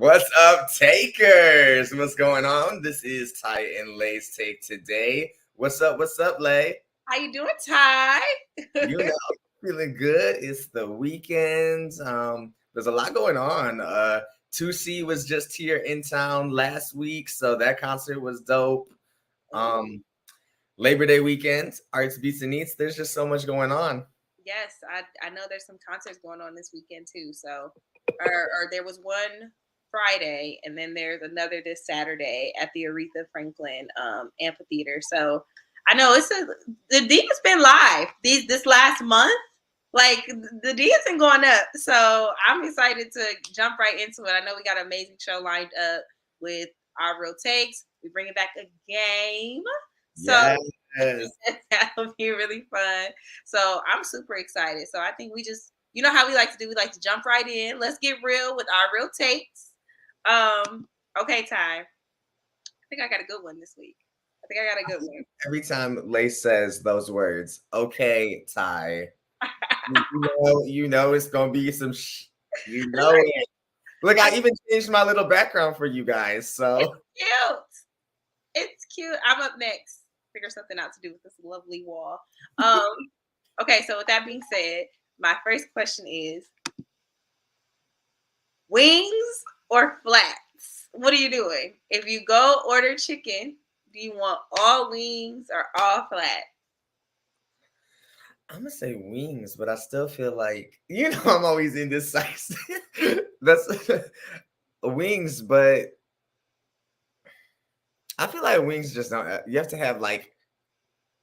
What's up, takers? What's going on? This is Ty and Lay's take today. What's up? What's up, Lay? How you doing, Ty? You know, feeling good. It's the weekend. There's a lot going on. 2C was just here in town last week, so that concert was dope. Um, Labor Day weekend, Arts Beats and Eats. There's just so much going on. Yes, I know there's some concerts going on this weekend too. So, or there was one Friday, and then there's another this Saturday at the Aretha Franklin Amphitheater. So, I know the D has been live this last month. Like the D has been going up. So I'm excited to jump right into it. I know we got an amazing show lined up with our real takes. We're bringing back a game. So Yes. that'll be really fun. So I'm super excited. So I think we just, you know how we like to do, we like to jump right in. Let's get real with our real takes. Okay, Ty. I think I got a good one this week. I think I got a good one. Every time Lay says those words, okay, Ty. You know it's gonna be some. You know it. Look, I even changed my little background for you guys. So it's cute. It's cute. I'm up next. Figure something out to do with this lovely wall. Okay, so with that being said, my first question is wings or flats? What are you doing? If you go order chicken, do you want all wings or all flats? I'm gonna say wings, but I still feel like I'm always indecisive. That's wings, but I feel like wings just don't. You have to have like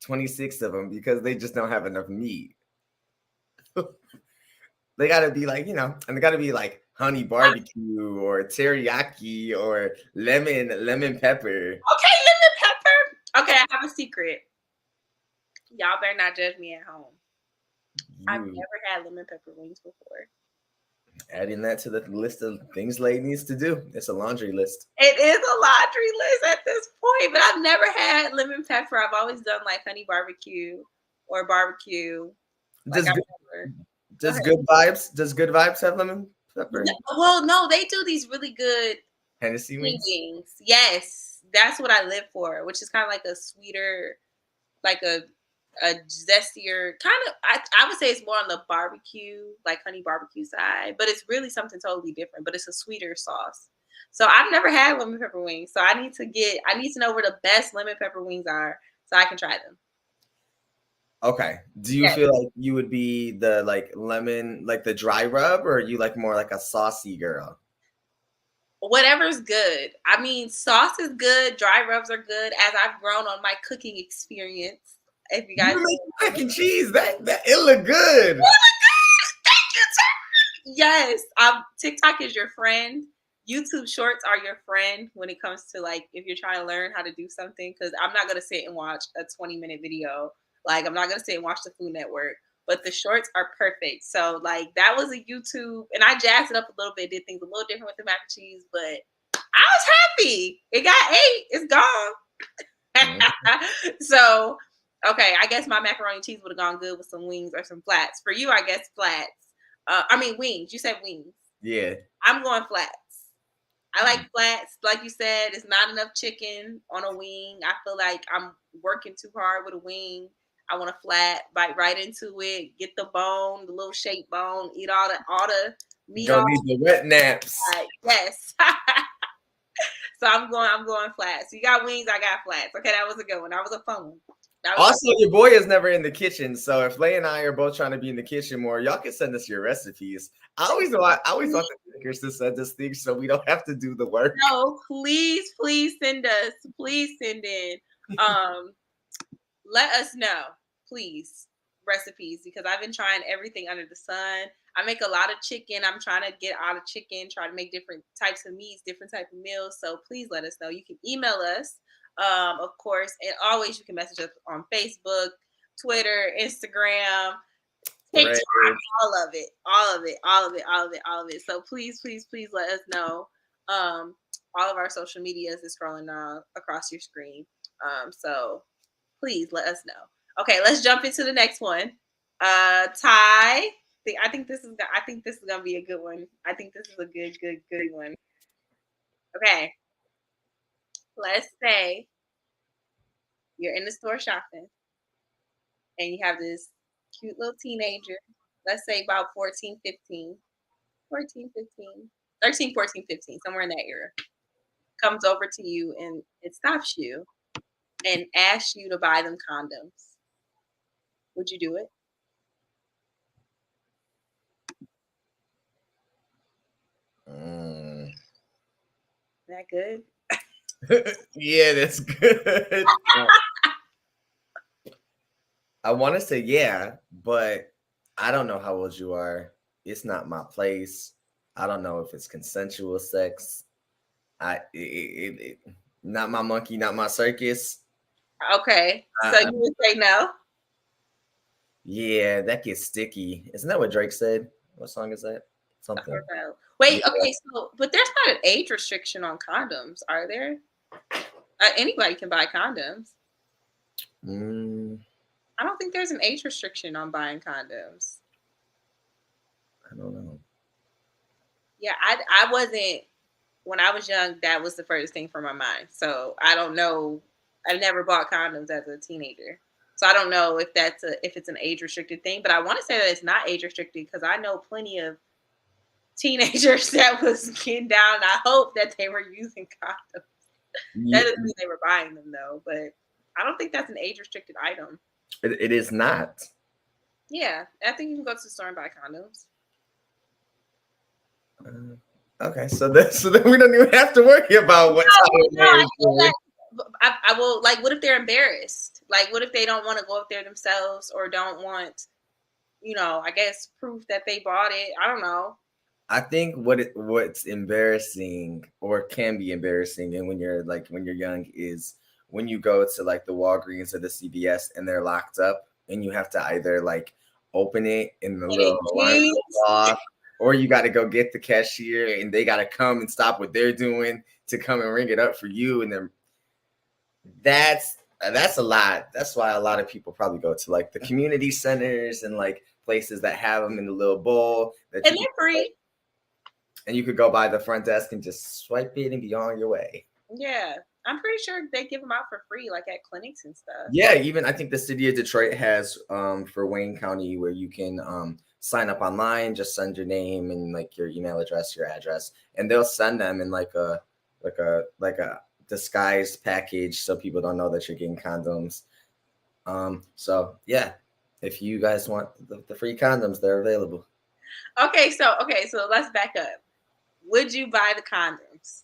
26 of them because they just don't have enough meat. They gotta be like, and they gotta be like honey barbecue or teriyaki or lemon pepper. Okay, lemon pepper. Okay, I have a secret. Y'all better not judge me at home. I've never had lemon pepper wings before. Adding that to the list of things Lay needs to do. It's a laundry list. It is a laundry list at this point, but I've never had lemon pepper. I've always done like honey barbecue or barbecue. Does Good Vibes have lemon pepper? Well, no, they do these really good Hennessy wings. Yes, that's what I live for, which is kind of like a sweeter, like a zestier kind of. I would say it's more on the barbecue, like honey barbecue side, but it's really something totally different. But it's a sweeter sauce. So I've never had lemon pepper wings. So I need to know where the best lemon pepper wings are so I can try them. Okay. Do you feel like you would be the like lemon, like the dry rub, or are you like more like a saucy girl? Whatever's good. I mean, sauce is good. Dry rubs are good. As I've grown on my cooking experience, if you guys make mac and cheese, that it look good. Thank you, Ty. Yes. TikTok is your friend. YouTube Shorts are your friend when it comes to like if you're trying to learn how to do something. Because I'm not gonna sit and watch a 20-minute video. Like I'm not gonna sit and watch the Food Network. But the shorts are perfect. So like that was a YouTube, and I jazzed it up a little bit, did things a little different with the mac and cheese, but I was happy. It got 8. It's gone. So okay, I guess my macaroni and cheese would have gone good with some wings or some flats. For you, I guess flats. Wings. You said wings. Yeah. I'm going flats. I like flats. Like you said, it's not enough chicken on a wing. I feel like I'm working too hard with a wing. I want a flat, bite right into it, get the bone, the little shaped bone, eat all the meat. Don't need the wet naps. Yes. So I'm going flats. So you got wings, I got flats. Okay, that was a good one. That was a fun one. Also, your boy is never in the kitchen, so if Lay and I are both trying to be in the kitchen more, y'all can send us your recipes. I always want the thinkers to send us things so we don't have to do the work. No, please send us. Please send in. Let us know, please, recipes, because I've been trying everything under the sun. I make a lot of chicken. I'm trying to get out of chicken, try to make different types of meats, different type of meals. So please let us know. You can email us, of course, and always you can message us on Facebook, Twitter, Instagram, TikTok, all of it. So please let us know. All of our social medias is scrolling across your screen. So please let us know. Okay, let's jump into the next one. Ty, I think this is gonna be a good one. I think this is a good one. Okay, let's say you're in the store shopping and you have this cute little teenager, let's say about 14, 15, 14, 15, 13, 14, 15, somewhere in that era, comes over to you and it stops you and asks you to buy them condoms. Would you do it? Mm. That good? Yeah, that's good. I want to say yeah, but I don't know how old you are. It's not my place. I don't know if it's consensual sex. Not my monkey, not my circus. Okay, so I, you would say no? yeah, that gets sticky. Isn't that what Drake said? What song is that? I Something. don't know. Yeah. Wait, okay, so but there's not an age restriction on condoms, are there? Anybody can buy condoms. Mm, I don't think there's an age restriction on buying condoms. I don't know. Yeah, I wasn't when I was young. That was the first thing for my mind. So I don't know. I never bought condoms as a teenager, so I don't know if if it's an age restricted thing. But I want to say that it's not age restricted because I know plenty of teenagers that was getting down. I hope that they were using condoms. That Yeah, doesn't mean they were buying them though. But I don't think that's an age restricted item. it is not. Yeah, I think you can go to the store and buy condoms. Okay, so then we don't even have to worry about what No, time of no, I marriage feel it is. I will like. What if they're embarrassed? Like, what if they don't want to go up there themselves or don't want, I guess proof that they bought it. I don't know. I think what's embarrassing or can be embarrassing, and when you're young, is when you go to like the Walgreens or the CVS and they're locked up, and you have to either like open it and the And it little alarm dings. goes off, or you got to go get the cashier and they got to come and stop what they're doing to come and ring it up for you, and then that's a lot. That's why a lot of people probably go to like the community centers and like places that have them in the little bowl that And you can they're free. and you could go by the front desk and just swipe it and be on your way. Yeah, I'm pretty sure they give them out for free, like at clinics and stuff. Yeah, even I think the city of Detroit has for Wayne County where you can sign up online, just send your name and like your email address, your address, and they'll send them in like a disguised package so people don't know that you're getting condoms. So yeah, if you guys want the free condoms, they're available. Okay, so let's back up. Would you buy the condoms?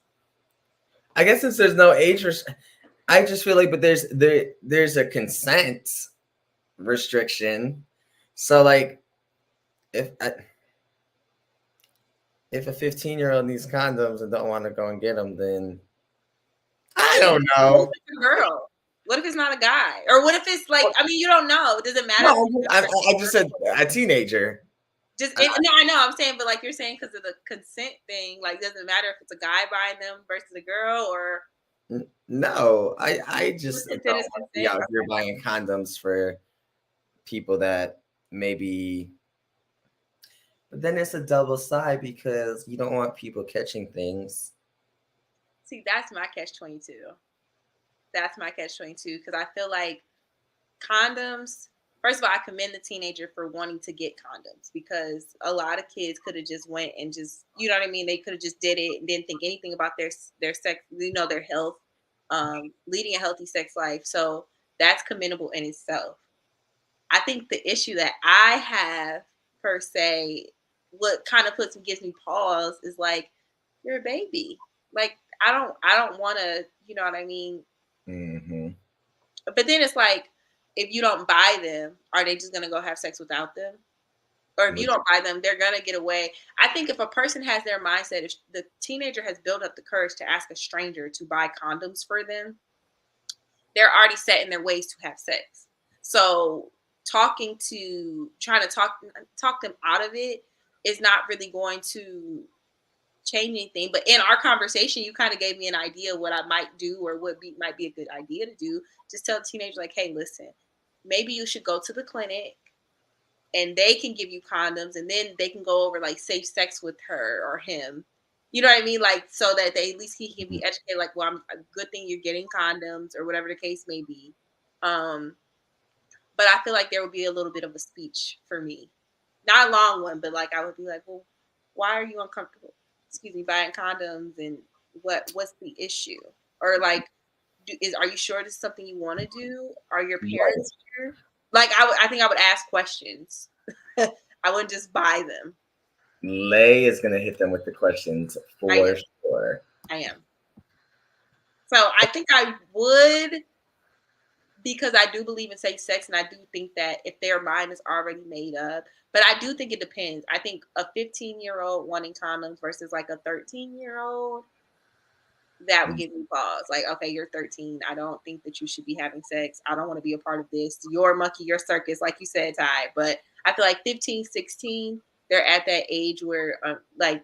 I guess since there's no I just feel like, but there's a consent restriction. So like if if a 15-year-old needs condoms and don't want to go and get them, then I don't What if know. it's a girl? What if it's not a guy? Or what if it's like? I mean, you don't know. Does it matter? If No, it's I just said a teenager. no, I know. I'm saying, but like you're saying, because of the consent thing, like doesn't matter if it's a guy buying them versus a girl, or No, I just don't consent is want to be consent. out here buying condoms for people that maybe. But then it's a double side because you don't want people catching things. See, that's my catch 22. That's my catch 22 because I feel like condoms. First of all, I commend the teenager for wanting to get condoms because a lot of kids could have just went and just, you know what I mean. They could have just did it and didn't think anything about their sex, their health, leading a healthy sex life. So that's commendable in itself. I think the issue that I have per se, what kind of gives me pause is like, you're a baby. Like I don't want to, you know what I mean. Hmm. But then it's like, if you don't buy them, are they just gonna go have sex without them? Or if you don't buy them, they're gonna get away. I think if a person has their mindset, if the teenager has built up the courage to ask a stranger to buy condoms for them, they're already set in their ways to have sex. So trying to talk them out of it is not really going to change anything. But in our conversation, you kind of gave me an idea of what I might do or might be a good idea to do. Just tell the teenager like, hey, listen, maybe you should go to the clinic and they can give you condoms and then they can go over like safe sex with her or him. You know what I mean? Like, so that they at least he can be educated. Like, well, a good thing you're getting condoms or whatever the case may be. Um, but I feel like there would be a little bit of a speech for me, not a long one, but like I would be like, well, why are you uncomfortable? Excuse me, buying condoms, and what's the issue? Or like, are you sure this is something you want to do? Are your Right. parents here? Like, I think I would ask questions. I wouldn't just buy them. Lay is gonna hit them with the questions I for am. sure. I am. So I think I would, because I do believe in safe sex, and I do think that if their mind is already made up, but I do think it depends. I think a 15-year-old wanting condoms versus like a 13-year-old, that would give me pause. Like, okay, you're 13. I don't think that you should be having sex. I don't want to be a part of this. Your monkey, your circus, like you said, Ty. But I feel like 15, 16, they're at that age where like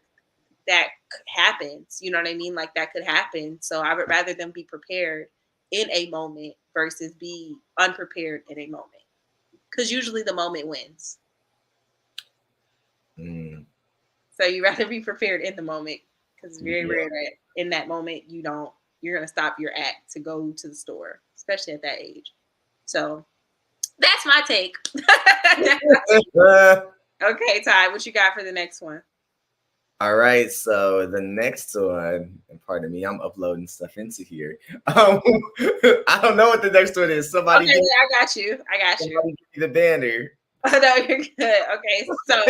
that happens. You know what I mean? Like that could happen. So I would rather them be prepared in a moment versus be unprepared in a moment. Because usually the moment wins. Mm, So you rather be prepared in the moment, because it's very yeah. rare that in that moment you're gonna stop your act to go to the store, especially at that age. So that's my take. Okay, Ty, what you got for the next one? All right, so the next one, and pardon me, I'm uploading stuff into here. Um, I don't know what the next one is. Okay, wait, I got you. I got you. Somebody give me the banner. Oh, no, you're good. Okay, so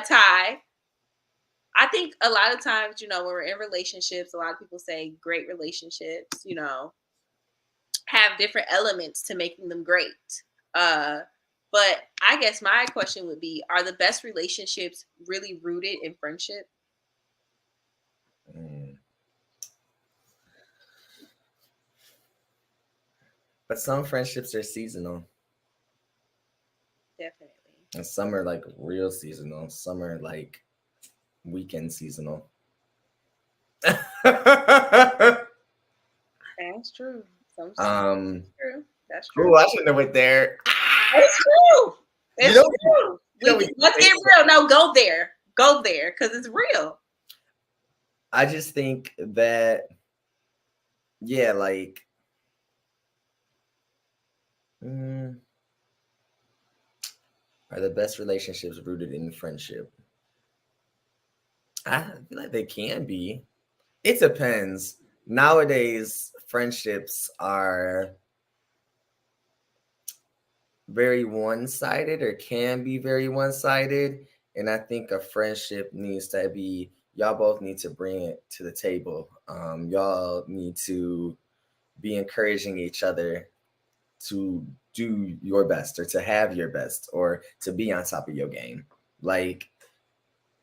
Ty, I think a lot of times, when we're in relationships, a lot of people say great relationships, have different elements to making them great. Uh, but I guess my question would be, are the best relationships really rooted in friendship? Mm. But some friendships are seasonal, Definitely. and some are like real seasonal. Some are like weekend seasonal. That's true. um, That's true. That's true. cool. I shouldn't have went there. It's true. You It's know, true. we Let's get real. No, go there. Go there, because it's real. I just think that, yeah, like, mm, are the best relationships rooted in friendship? I feel like they can be. It depends. Nowadays, friendships are very one-sided, or can be very one-sided. And I think a friendship needs to be, y'all both need to bring it to the table. Y'all need to be encouraging each other to do your best, or to have your best, or to be on top of your game. Like,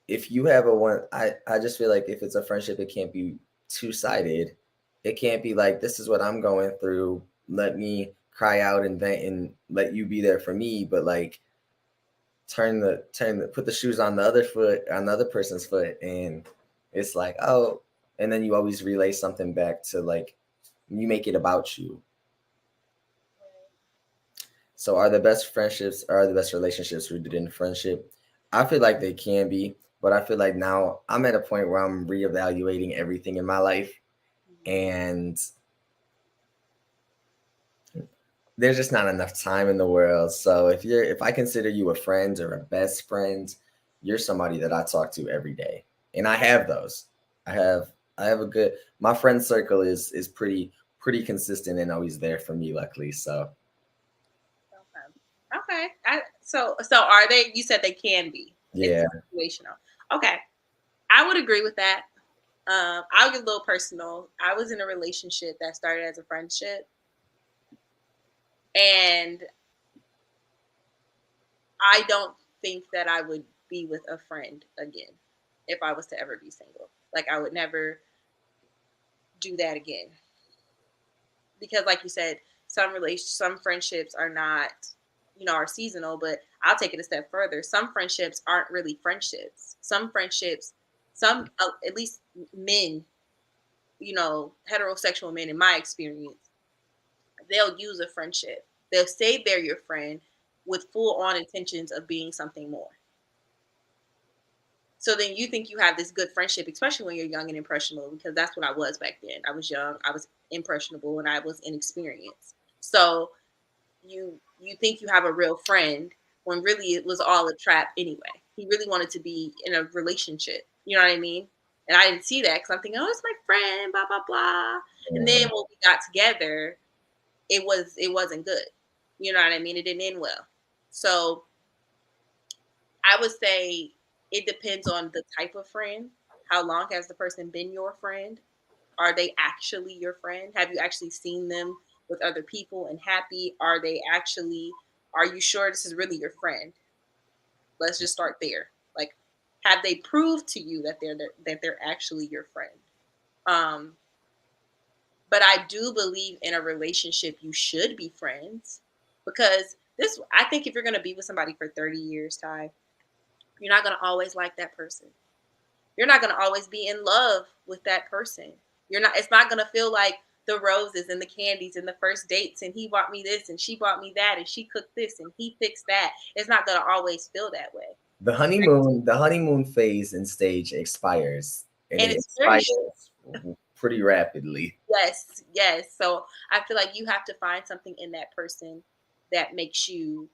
if you have a one, I just feel like if it's a friendship, it can't be two-sided. It can't be like, this is what I'm going through, let me cry out and vent and let you be there for me. But like, put the shoes on the other foot, on the other person's foot, and it's like, oh, and then you always relay something back to, like, you make it about you. So are the best relationships rooted in friendship? I feel like they can be, but I feel like now I'm at a point where I'm reevaluating everything in my life, and there's just not enough time in the world. So if I consider you a friend or a best friend, you're somebody that I talk to every day. And I have those. I have I have a good, my friend circle is pretty consistent and always there for me, luckily. So Okay. Okay. So are they? You said they can be. It's yeah. situational. Okay. I would agree with that. I'll get a little personal. I was in a relationship that started as a friendship, and I don't think that I would be with a friend again if I was to ever be single. Like, I would never do that again, because, like you said, some friendships are not, are seasonal. But I'll take it a step further. Some friendships aren't really friendships. Some friendships, at least men, heterosexual men, in my experience, they'll use a friendship. They'll say they're your friend with full on intentions of being something more. So then you think you have this good friendship, especially when you're young and impressionable, because that's what I was back then. I was young, I was impressionable, and I was inexperienced. So you think you have a real friend when really it was all a trap anyway. He really wanted to be in a relationship. You know what I mean? And I didn't see that because I'm thinking, oh, it's my friend, blah blah blah. And then when we got together, it wasn't good. You know what I mean? It didn't end well. So I would say it depends on the type of friend. How long has the person been your friend? Are they actually your friend? Have you actually seen them with other people and happy? Are you sure this is really your friend? Let's just start there. Like, have they proved to you that they're actually your friend? Um, but I do believe in a relationship you should be friends because this I think if you're gonna be with somebody for 30 years, Ty, you're not gonna always like that person. You're not gonna always be in love with that person. It's not gonna feel like the roses and the candies and the first dates and he bought me this and she bought me that and she cooked this and he fixed that. It's not gonna always feel that way. The honeymoon phase and stage expires, and And it it's very expires short. pretty rapidly. Yes, yes. So I feel like you have to find something in that person that makes you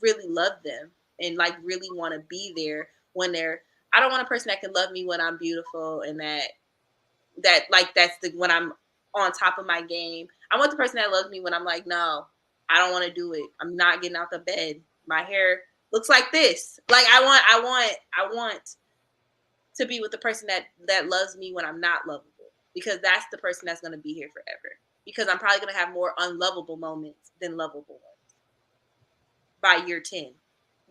really love them and like really want to be there when they're I don't want a person that can love me when I'm beautiful and that's the when I'm on top of my game. I want the person that loves me when I'm like, no, I don't want to do it. I'm not getting out the bed. My hair looks like this. Like I want to be with the person that loves me when I'm not lovable because that's the person that's going to be here forever. Because I'm probably going to have more unlovable moments than lovable ones by year 10.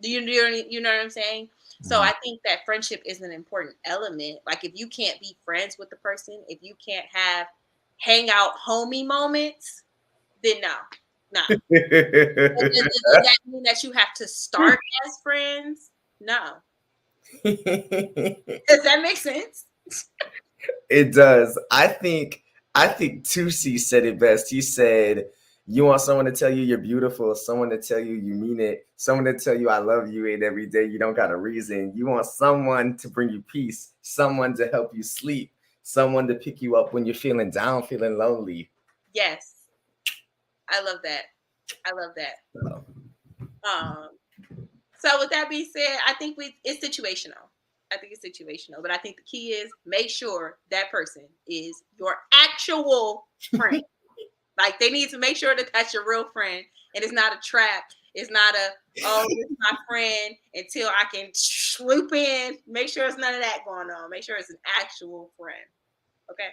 You know what I'm saying? So Mhm. I think that friendship is an important element. Like if you can't be friends with the person, if you can't have hang out homie moments, then no. No. Does that mean that you have to start as friends? No. Does that make sense? It does. I think 2C said it best. He said, "You want someone to tell you you're beautiful, someone to tell you you mean it, someone to tell you I love you, and every day you don't got a reason. You want someone to bring you peace, someone to help you sleep, someone to pick you up when you're feeling down, feeling lonely." Yes. I love that. I love that. So, Um, so with that being said, I think it's situational. I think it's situational, but I think the key is make sure that person is your actual friend. Like they need to make sure that that's your real friend, and it's not a trap. It's not a this is my friend until I can swoop in. Make sure it's none of that going on. Make sure it's an actual friend. Okay.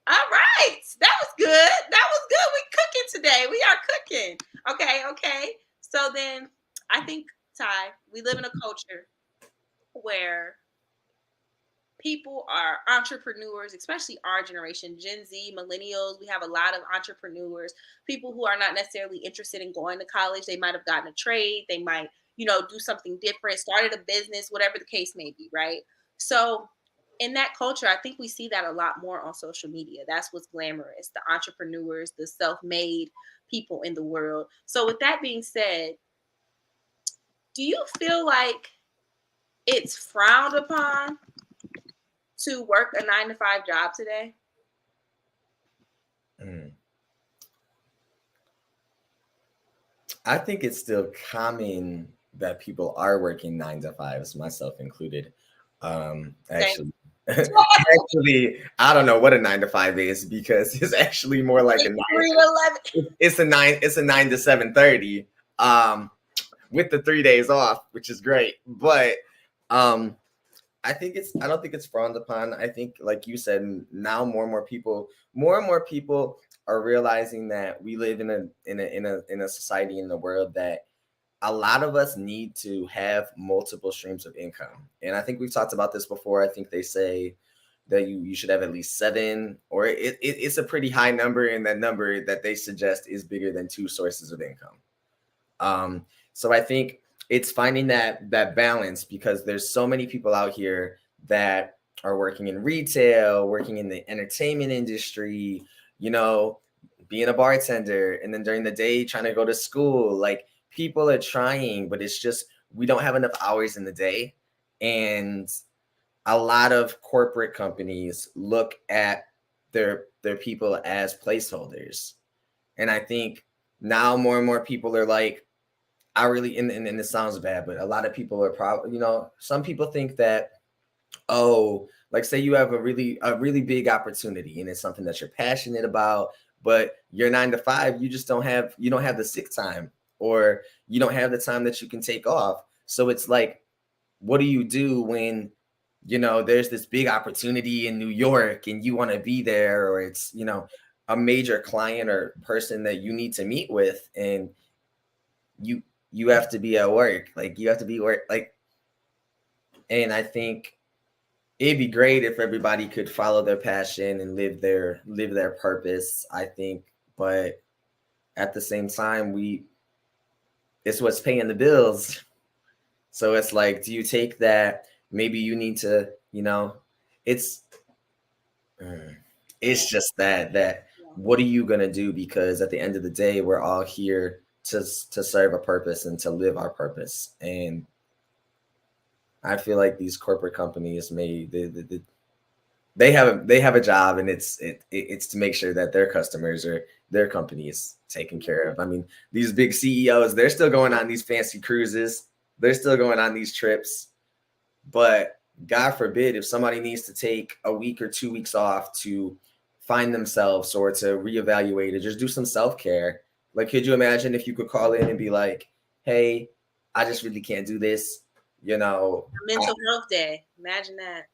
All right, that was good. That was good. We cooking today. We are cooking. Okay, okay. So then, I think Ty, we live in a culture where people are entrepreneurs, especially our generation, Gen Z, millennials. We have a lot of entrepreneurs, people who are not necessarily interested in going to college. They might have gotten a trade, they might, do something different, started a business, whatever the case may be, right? So, in that culture, I think we see that a lot more on social media. That's what's glamorous, the entrepreneurs, the self made people in the world. So, with that being said, do you feel like it's frowned upon to work a 9 to 5 job today? mm. I think it's still common that people are working 9 to 5s, myself included. Same. Actually, actually, I don't know what a 9 to 5 is because it's actually more like a nine. 3 to 11. It's a 7:30. With the 3 days off, which is great. But um, I don't think it's frowned upon. I think, like you said, now more and more people are realizing that we live in a society in the world that a lot of us need to have multiple streams of income. And I think we've talked about this before. I think they say that you should have at least seven, or it's a pretty high number, and that number that they suggest is bigger than two sources of income. So I think it's finding that balance because there's so many people out here that are working in retail, working in the entertainment industry, you know, being a bartender, and then during the day trying to go to school. Like people are trying, but it's just we don't have enough hours in the day. And a lot of corporate companies look at their people as placeholders. And I think now more and more people are like, I really, and this sounds bad, but a lot of people are probably, some people think that, oh, like say you have a really big opportunity and it's something that you're passionate about, but your 9 to 5, you don't have the sick time, or you don't have the time that you can take off. So it's like, what do you do when there's this big opportunity in New York and you want to be there, or it's a major client or person that you need to meet with, and you you have to be at work, like you have to be work, like. And I think it'd be great if everybody could follow their passion and live their purpose, I think. But at the same time, it's what's paying the bills. So it's like, do you take that? Maybe you need to, it's mm, Yeah, it's just that yeah, what are you gonna do? Because at the end of the day, we're all here to serve a purpose and to live our purpose. And I feel like these corporate companies they have a job, and it's to make sure that their customers or their company is taken care of. I mean, these big CEOs, they're still going on these fancy cruises, they're still going on these trips. But God forbid if somebody needs to take a week or 2 weeks off to find themselves or to reevaluate or just do some self-care. Like, could you imagine if you could call in and be like, hey, I just really can't do this, you know, a mental health day. Imagine that.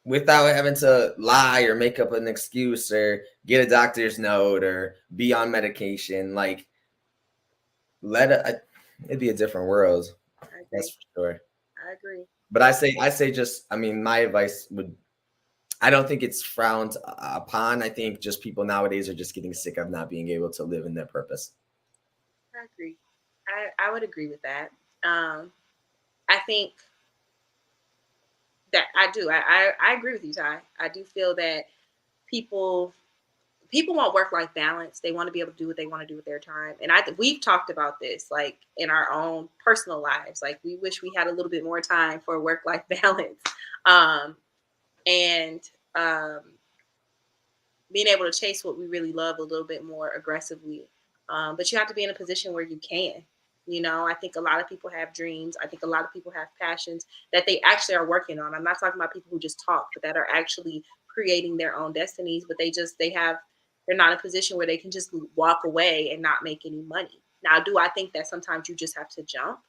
without having to lie or make up an excuse or get a doctor's note or be on medication. Like, it'd be a different world. I That's agree. for sure. I agree. But I say just, I mean, my advice would, I don't think it's frowned upon. I think just people nowadays are just getting sick of not being able to live in their purpose. I agree. I would agree with that. I think that I do. I agree with you, Ty. I do feel that people people want work life balance. They want to be able to do what they want to do with their time. And we've talked about this like in our own personal lives. Like we wish we had a little bit more time for work life balance. Um, and um, being able to chase what we really love a little bit more aggressively. But you have to be in a position where you can. I think a lot of people have dreams. I think a lot of people have passions that they actually are working on. I'm not talking about people who just talk, but that are actually creating their own destinies. But they're not in a position where they can just walk away and not make any money. Now, do I think that sometimes you just have to jump?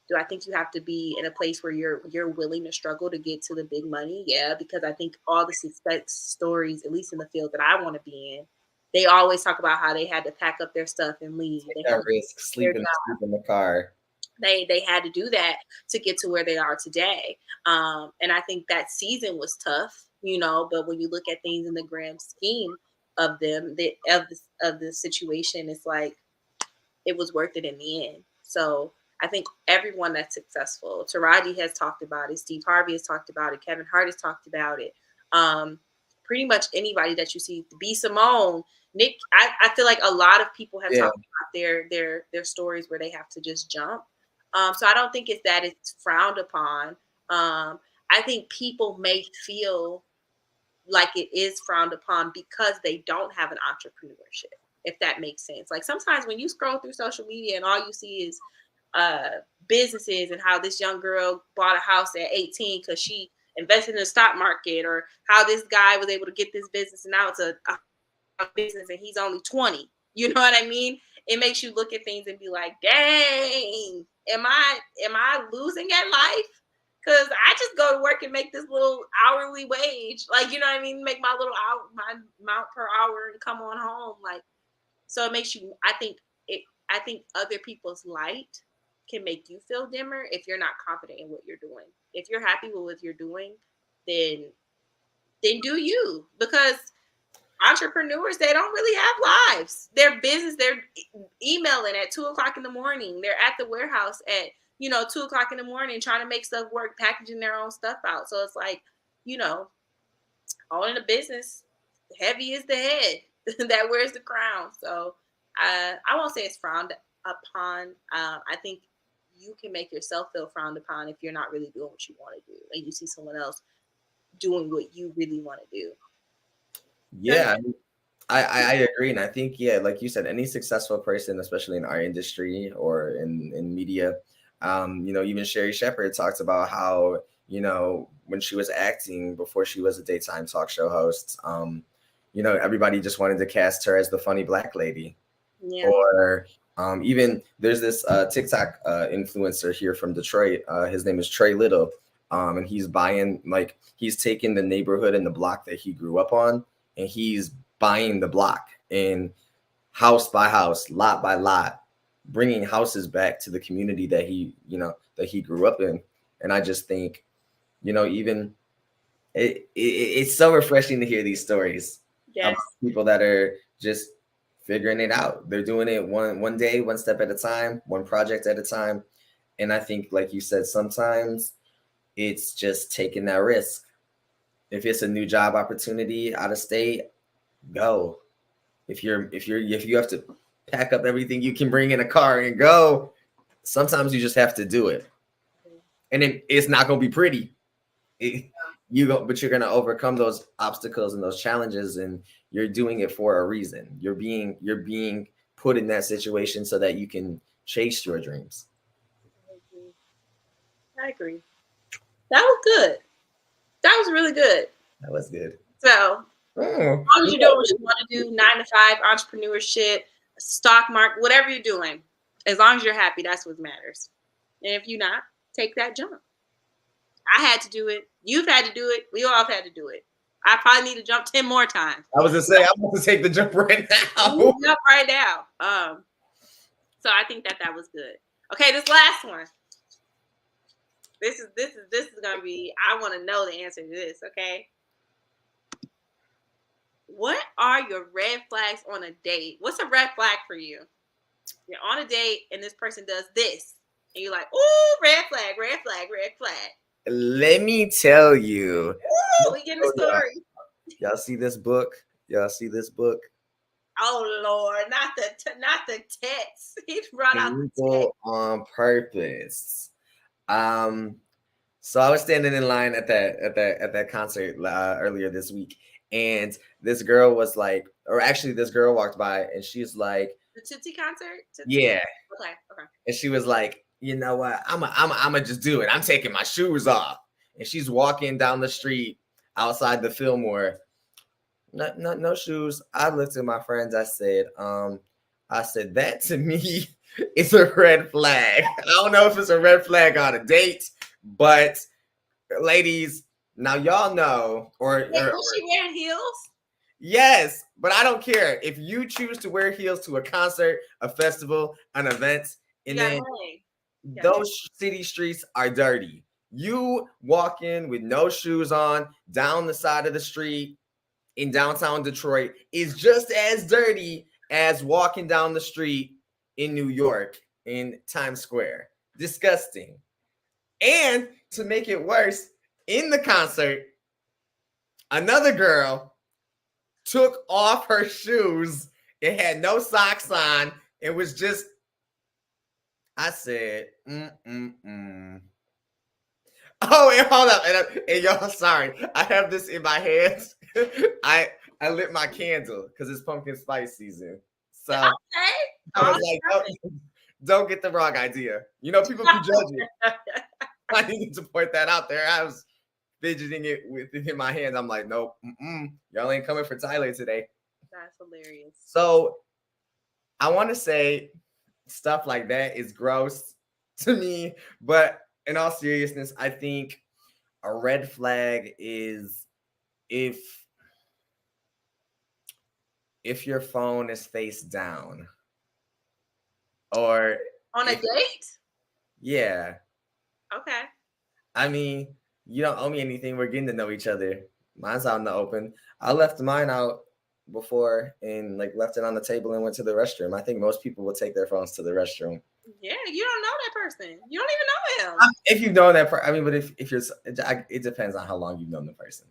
Do I think you have to be in a place where you're willing to struggle to get to the big money? Yeah, because I think all the success stories, at least in the field that I want to be in, they always talk about how they had to pack up their stuff and leave. Take They had that to risk, quit their sleep in the car. they had to do that to get to where they are today. And I think that season was tough, but when you look at things in the grand scheme of them, of the situation, it's like it was worth it in the end. So I think everyone that's successful, Taraji has talked about it, Steve Harvey has talked about it, Kevin Hart has talked about it. Um, Pretty much anybody that you see, B Simone, Nick, I feel like a lot of people have Yeah, talked about their stories where they have to just jump. So I don't think it's that it's frowned upon. I think people may feel like it is frowned upon because they don't have an entrepreneurship, if that makes sense. Like sometimes when you scroll through social media and all you see is uh, businesses and how this young girl bought a house at 18 because she invested in the stock market, or how this guy was able to get this business and now it's a business and he's only 20. You know what I mean? It makes you look at things and be like, dang, am I losing at life? Cause I just go to work and make this little hourly wage, like you know what I mean, make my little hour, my amount per hour, and come on home. Like so, it makes you. I think other people's light can make you feel dimmer if you're not confident in what you're doing. If you're happy with what you're doing, then do you, because entrepreneurs, they don't really have lives. Their business, they're emailing at 2 o'clock in the morning. They're at the warehouse at 2 o'clock in the morning trying to make stuff work, packaging their own stuff out. So it's like, you know, owning a business, heavy is the head that wears the crown. So I won't say it's frowned upon. I think you can make yourself feel frowned upon if you're not really doing what you want to do, and you see someone else doing what you really want to do. Yeah, I agree, and I think like you said, any successful person, especially in our industry or in media, even Sherry Shepherd talks about how when she was acting before she was a daytime talk show host, everybody just wanted to cast her as the funny black lady, Yeah. or even there's this TikTok influencer here from Detroit. His name is Trey Little, and he's taking the neighborhood and the block that he grew up on, and he's buying the block and house by house, lot by lot, bringing houses back to the community that he grew up in. And I just think, even it's so refreshing to hear these stories Yes. about people that are just figuring it out. They're doing it one day, one step at a time, one project at a time. And I think, like you said, sometimes it's just taking that risk. If it's a new job opportunity out of state, go. If you have to pack up everything you can bring in a car and go, sometimes you just have to do it. And it's not gonna be pretty. But you're gonna overcome those obstacles and those challenges, and you're doing it for a reason. You're being put in that situation so that you can chase your dreams. I agree. That was good. That was really good. That was good. So, as long as you're doing what you want to do, 9 to 5, entrepreneurship, stock market, whatever you're doing, as long as you're happy, that's what matters. And if you're not, take that jump. I had to do it. You've had to do it. We all have had to do it. I probably need to jump 10 more times. I was gonna say I'm going to take the jump right now. Jump right now. So I think that was good. Okay, this last one. This is gonna be. I want to know the answer to this. Okay. What are your red flags on a date? What's a red flag for you? You're on a date and this person does this, and you're like, "Ooh, red flag, red flag, red flag." Let me tell you. Ooh, we getting the story. Y'all see this book? Y'all see this book? Oh Lord, not the text. He brought out the text on purpose. So I was standing in line at that concert earlier this week, and this girl was like, or actually, this girl walked by, and she's like, the Tootsie concert. Yeah. Okay. And she was like, you know what? I'm just do it. I'm taking my shoes off. And she's walking down the street outside the Fillmore. No shoes. I looked at my friends. I said that to me is a red flag. I don't know if it's a red flag on a date, but ladies, now y'all know. Was she wearing heels? Yes, but I don't care if you choose to wear heels to a concert, a festival, an event, and then those city streets are dirty. You walk in with no shoes on down the side of the street in downtown Detroit is just as dirty as walking down the street in New York in Times Square. Disgusting. And to make it worse, in the concert, another girl took off her shoes. It had no socks on. It was just, I said, Oh, and hold up. And y'all, sorry. I have this in my hands. I lit my candle because it's pumpkin spice season. So I was like, don't get the wrong idea. People can judge it. I needed to point that out there. I was fidgeting it with it in my hands. I'm like, nope, y'all ain't coming for Tyler today. That's hilarious. So I want to say stuff like that is gross to me, but in all seriousness, I think a red flag is if your phone is face down, or on a date. Yeah. Okay. I mean, you don't owe me anything. We're getting to know each other. Mine's out in the open. I left mine out before and left it on the table and went to the restroom. I think most people will take their phones to the restroom. Yeah, you don't know that person. You don't even know him. If you know that person, but if you're, it depends on how long you've known the person.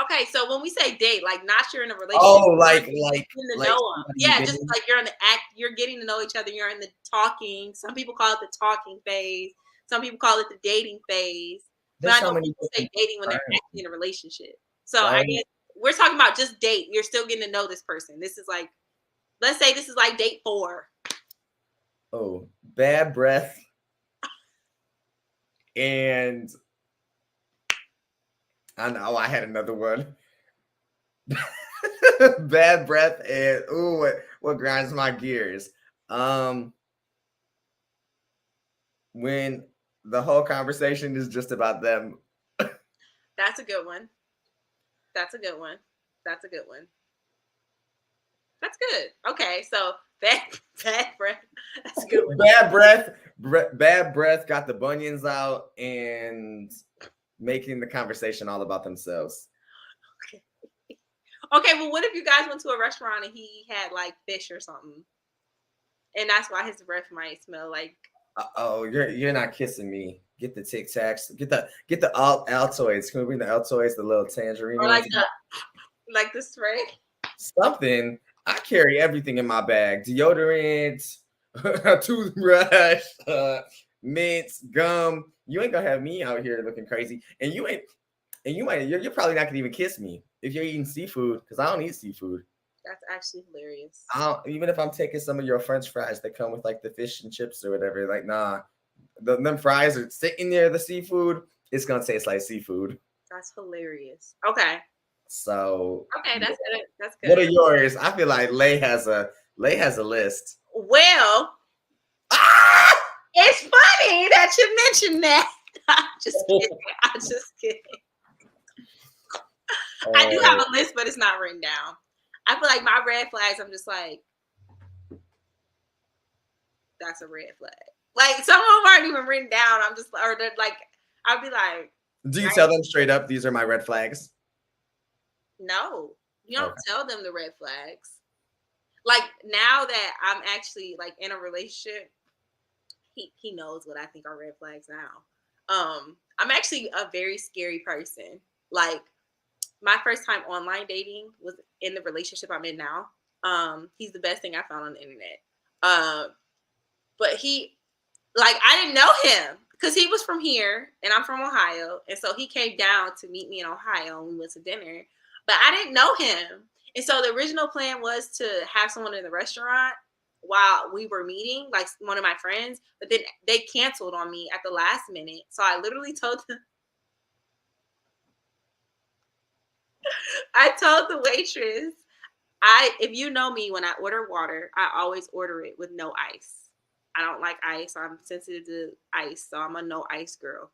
Okay, so when we say date, like not you're in a relationship, Oh, you're getting to know like them. somebody you've Yeah, been just with? like you're in the act, you're getting to know each other. You're in the talking. Some people call it the talking phase. Some people call it the dating phase. But There's I so know many people say different dating when they're terms, actually in a relationship. So I right? guess we're talking about just date. You're still getting to know this person. This is like, let's say this is like date 4. Oh, bad breath and I know I had another one. Bad breath and ooh, what grinds my gears. Um, when the whole conversation is just about them. That's a good one. That's a good one. That's a good one. That's good. Okay, so bad bad breath. That's a good one. Bad breath, bad breath got the bunions out and making the conversation all about themselves. Okay, well, what if you guys went to a restaurant and he had like fish or something, and that's why his breath might smell like, Oh, you're not kissing me. Get the Tic Tacs. Get the Altoids. Can we bring the Altoids, the little tangerine or ones? like the spray. Something. I carry everything in my bag: deodorant, a toothbrush, mints, gum. You ain't gonna have me out here looking crazy, and you ain't. And you're probably not gonna even kiss me if you're eating seafood because I don't eat seafood. That's actually hilarious. I don't, even if I'm taking some of your French fries that come with like the fish and chips or whatever, like nah, them fries are sitting near the seafood. It's gonna taste like seafood. That's hilarious. Okay. So, Okay, yeah. that's good. That's What good. are yours? I feel like Lay has a list. Well, Ah! it's funny that you mentioned that. I'm just kidding. I'm just kidding. I do have Oh, a list, but it's not written down. I feel like my red flags, I'm just like, that's a red flag. Like some of them aren't even written down. I'm just, or they're like, I'll be like, do you right? tell them straight up these are my red flags? No, you don't Okay. tell them the red flags. Like now that I'm actually like in a relationship, he knows what I think are red flags now. I'm actually a very scary person. Like my first time online dating was in the relationship I'm in now. He's the best thing I found on the internet. But he, like, I didn't know him because he was from here and I'm from Ohio, and so he came down to meet me in Ohio and we went to dinner. But I didn't know him, and so the original plan was to have someone in the restaurant while we were meeting, like one of my friends. But then they canceled on me at the last minute, so I literally told them. I told the waitress, if you know me, when I order water, I always order it with no ice. I don't like ice. I'm sensitive to ice, so I'm a no ice girl.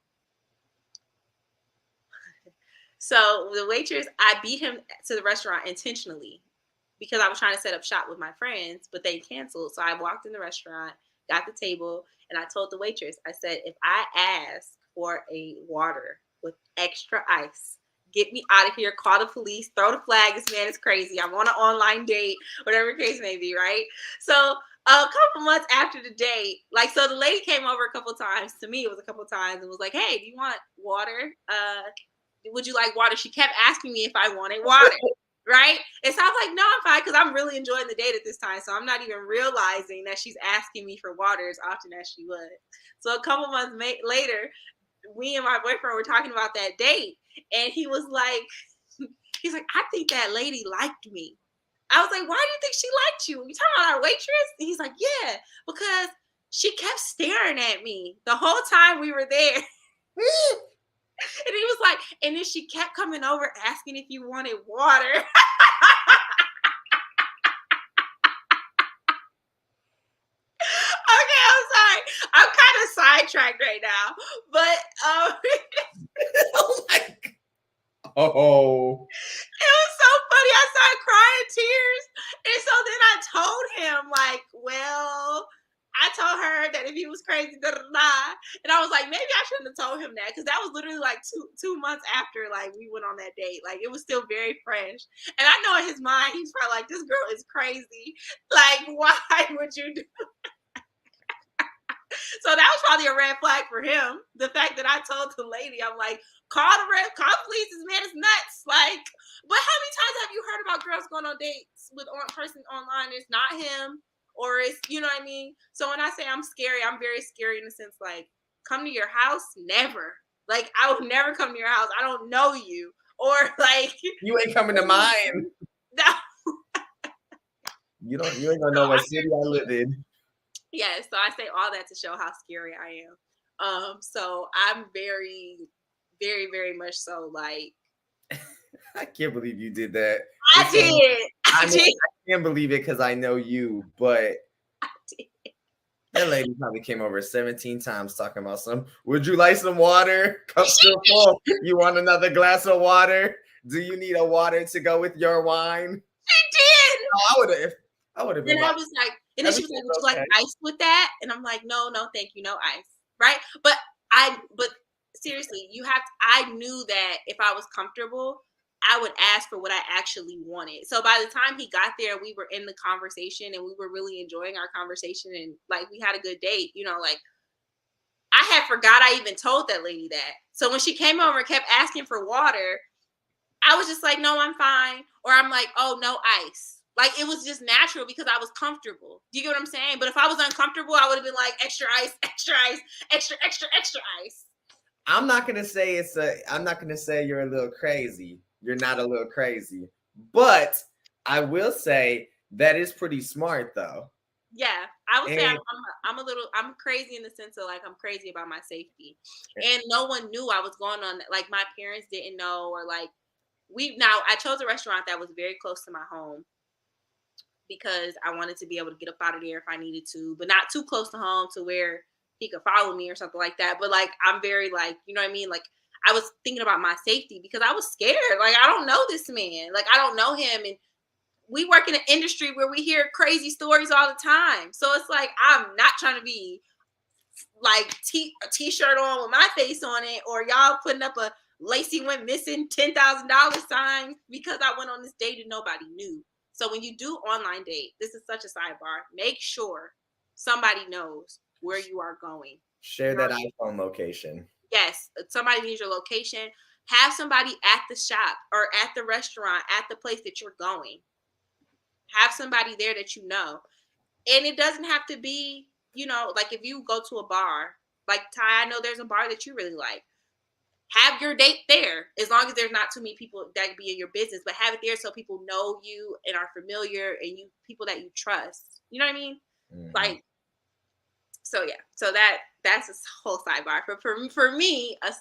So the waitress, I beat him to the restaurant intentionally because I was trying to set up shop with my friends, but they canceled. So I walked in the restaurant, got the table, and I told the waitress, I said, if I ask for a water with extra ice, get me out of here, call the police, throw the flag. This man is crazy. I'm on an online date, whatever the case may be, right? So a couple months after the date, like, so the lady came over a couple times. To me, it was a couple times and was like, hey, do you want water? Would you like water? She kept asking me if I wanted water, right? And so I was like, no, I'm fine, because I'm really enjoying the date at this time. So I'm not even realizing that she's asking me for water as often as she would. So a couple months later, me and my boyfriend were talking about that date, and he was like, he's like, I think that lady liked me. I was like, why do you think she liked you? You talking about our waitress? And he's like, yeah, because she kept staring at me the whole time we were there. And he was like, and then she kept coming over asking if you wanted water. Okay, I'm sorry. I'm kind of sidetracked right now. But Oh my God. Oh. it was so funny. I started crying tears. And so then I told him, like, well, I told her that if he was crazy, da da da. And I was like, maybe I shouldn't have told him that, because that was literally like two months after like we went on that date. Like it was still very fresh. And I know in his mind he's probably like, this girl is crazy. Like, why would you do? So that was probably a red flag for him. The fact that I told the lady, I'm like, Call the police. This man is nuts. Like, but how many times have you heard about girls going on dates with one person online? It's not him, or it's, you know what I mean? So when I say I'm scary, I'm very scary in the sense like, come to your house, never. Like, I would never come to your house. I don't know you, or like, You ain't coming to mine. no. You ain't gonna know what city I live in. Yeah, so I say all that to show how scary I am. So I'm very, very, very much so like, I can't believe you did that. I did. I can't believe it because I know you, but that lady probably came over 17 times talking about some. Would you like some water? Cup still full. You want another glass of water? Do you need a water to go with your wine? She did. Oh, I would have been And like, I was like, and then she was like, would you like okay. ice with that? And I'm like, no, thank you, no ice. Right. But seriously, I knew that if I was comfortable, I would ask for what I actually wanted. So by the time he got there, we were in the conversation and we were really enjoying our conversation and like we had a good date, like I had forgot I even told that lady that. So when she came over and kept asking for water, I was just like, no, I'm fine. Or I'm like, oh, no ice. Like it was just natural because I was comfortable. Do you get what I'm saying? But if I was uncomfortable, I would have been like, extra ice, extra ice, extra, extra, extra ice. I'm not gonna say I'm not gonna say you're a little crazy. You're not a little crazy. But I will say that is pretty smart though. Yeah, I would say And I'm crazy in the sense of like I'm crazy about my safety. And no one knew I was going on, like my parents didn't know, or like I chose a restaurant that was very close to my home because I wanted to be able to get up out of there if I needed to, but not too close to home to where he could follow me or something like that. But like I'm very like, you know what I mean? Like I was thinking about my safety because I was scared. Like I don't know this man. Like I don't know him, and we work in an industry where we hear crazy stories all the time. So it's like I'm not trying to be like a t-shirt on with my face on it, or y'all putting up a Lacey went missing $10,000 sign because I went on this date and nobody knew. So when you do online date, this is such a sidebar. Make sure somebody knows where you are going. share that iPhone location. Yes, somebody needs your location. Have somebody at the shop or at the restaurant, at the place that you're going. Have somebody there that you know. And it doesn't have to be, like if you go to a bar, like Ty, I know there's a bar that you really like. Have your date there, as long as there's not too many people that could be in your business, but have it there so people know you and are familiar and you people that you trust. You know what I mean? Mm-hmm. Like, so yeah. So that's a whole sidebar. For me, a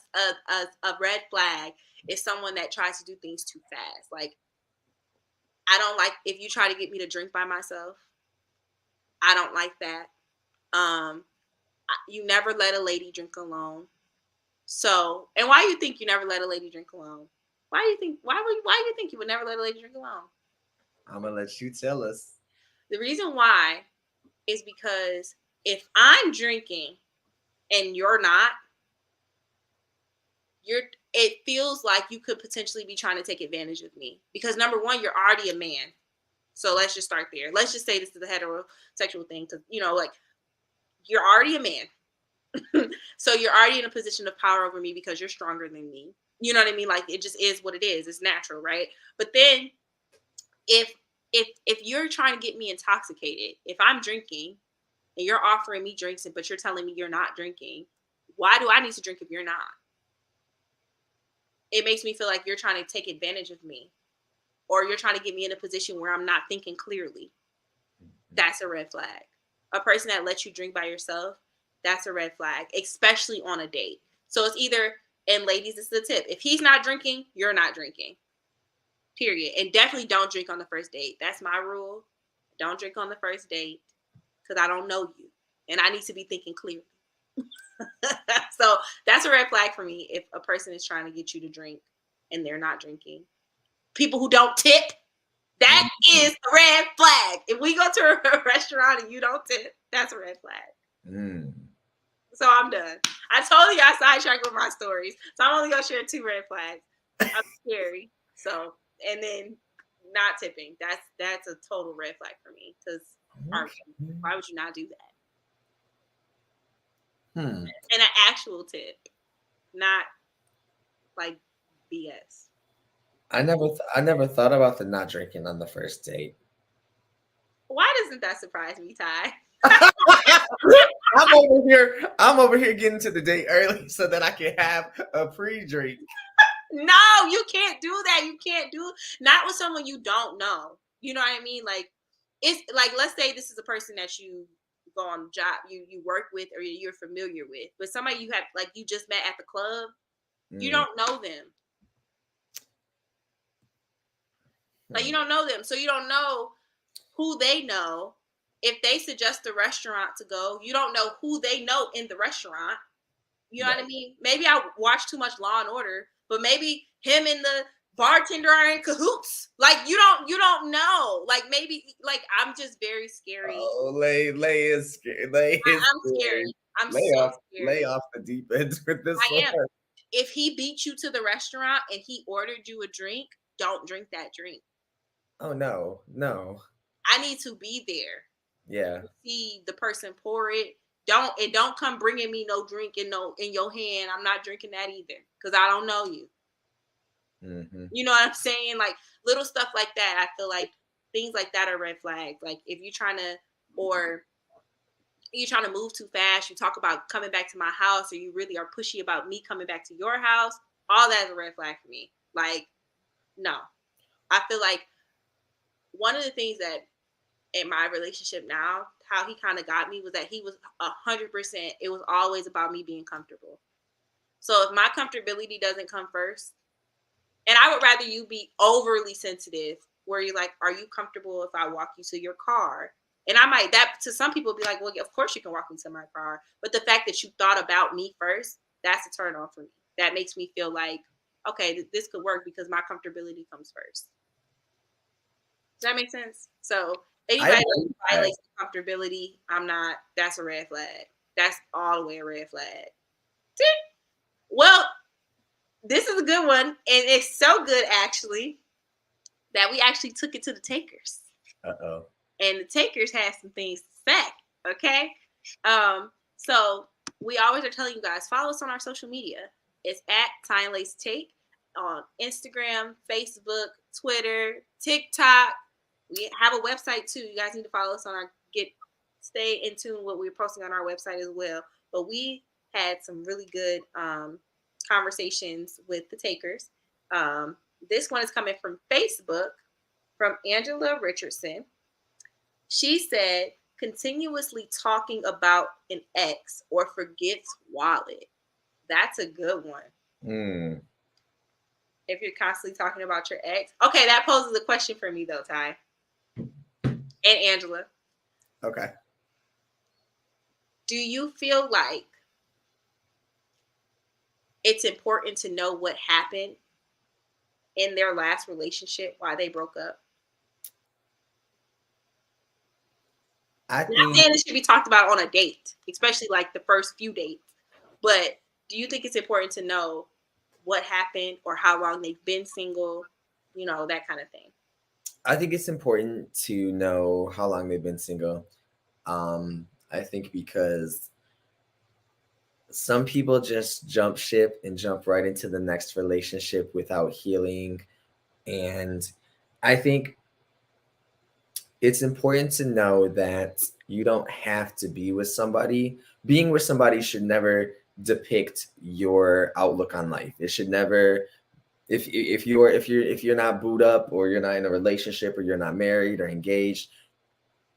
red flag is someone that tries to do things too fast. Like, I don't like if you try to get me to drink by myself. I don't like that. You never let a lady drink alone. So, and why you think you never let a lady drink alone? Why do you think you would never let a lady drink alone? I'm gonna let you tell us. The reason why is because if I'm drinking and you're not, it feels like you could potentially be trying to take advantage of me. Because number one, you're already a man. So let's just start there. Let's just say this is a heterosexual thing, because like you're already a man. So you're already in a position of power over me because you're stronger than me. You know what I mean? Like it just is what it is. It's natural, right? But then if you're trying to get me intoxicated, if I'm drinking and you're offering me drinks, but you're telling me you're not drinking, why do I need to drink if you're not? It makes me feel like you're trying to take advantage of me, or you're trying to get me in a position where I'm not thinking clearly. That's a red flag. A person that lets you drink by yourself, that's a red flag, especially on a date. So it's either, and ladies, this is the tip. If he's not drinking, you're not drinking. Period. And definitely don't drink on the first date. That's my rule. Don't drink on the first date because I don't know you. And I need to be thinking clearly. So that's a red flag for me if a person is trying to get you to drink and they're not drinking. People who don't tip, that is a red flag. If we go to a restaurant and you don't tip, that's a red flag. So I'm done. I told you I sidetracked with my stories. So I'm only going to share 2 red flags. I'm scary. So, and then not tipping. That's a total red flag for me. Because why would you not do that? And an actual tip. Not like BS. I never thought about the not drinking on the first date. Why doesn't that surprise me, Ty? I'm over here getting to the date early so that I can have a pre-drink. No, you can't do that. You can't do not with someone you don't know. You know what I mean? Like it's like let's say this is a person that you go on job you work with or you're familiar with, but somebody you have like you just met at the club, you Mm, don't know them. Like you hmm. don't know them, so you don't know who they know. If they suggest a restaurant to go, you don't know who they know in the restaurant. You know what I Right. mean? Maybe I watch too much Law and Order, but maybe him and the bartender are in cahoots. Like you don't know. Like maybe like I'm just very scary. Oh, Lay is scary. Lay is I'm scary. scary. I'm so Lay scary. off the deep end with this I one. am. If he beat you to the restaurant and he ordered you a drink, don't drink that drink. Oh no, no. I need to be there. Yeah. See the person pour it. Don't come bringing me no drink in your hand. I'm not drinking that either because I don't know you. Hmm. You know what I'm saying? Like little stuff like that. I feel like things like that are red flags. Like if you're trying to or you're trying to move too fast, you talk about coming back to my house, or you really are pushy about me coming back to your house, all that is a red flag for me. Like, no. I feel like one of the things that in my relationship now, how he kind of got me was that he was 100%. It was always about me being comfortable. So if my comfortability doesn't come first, and I would rather you be overly sensitive, where you're like, "Are you comfortable if I walk you to your car?" And I might that to some people be like, "Well, of course you can walk me to my car," but the fact that you thought about me first, that's a turn on for me. That makes me feel like, okay, this could work because my comfortability comes first. Does that make sense? So I anybody that believe that. violates comfortability, I'm not. That's a red flag. That's all the way a red flag. Well, this is a good one, and it's so good actually that we actually took it to the takers, Uh-oh. and the takers had some things to say. Okay, so we always are telling you guys follow us on our social media. It's at Ty and Lay's Take on Instagram, Facebook, Twitter, TikTok. We have a website too. You guys need to follow us on our stay in tune with what we're posting on our website as well. But we had some really good conversations with the takers. This one is coming from Facebook from Angela Richardson. She said, continuously talking about an ex or forgets wallet. That's a good one. Mm. If you're constantly talking about your ex. Okay, that poses a question for me though, Ty. And Angela. Okay. Do you feel like it's important to know what happened in their last relationship, why they broke up? I I'm not think saying it should be talked about on a date, especially like the first few dates. But do you think it's important to know what happened or how long they've been single? You know, that kind of thing. it's important to know how long they've been single. I think because some people just jump ship and jump right into the next relationship without healing. And I think it's important to know that you don't have to be with somebody. Being with somebody should never depict your outlook on life. It should never if you're not booed up or you're not in a relationship or you're not married or engaged,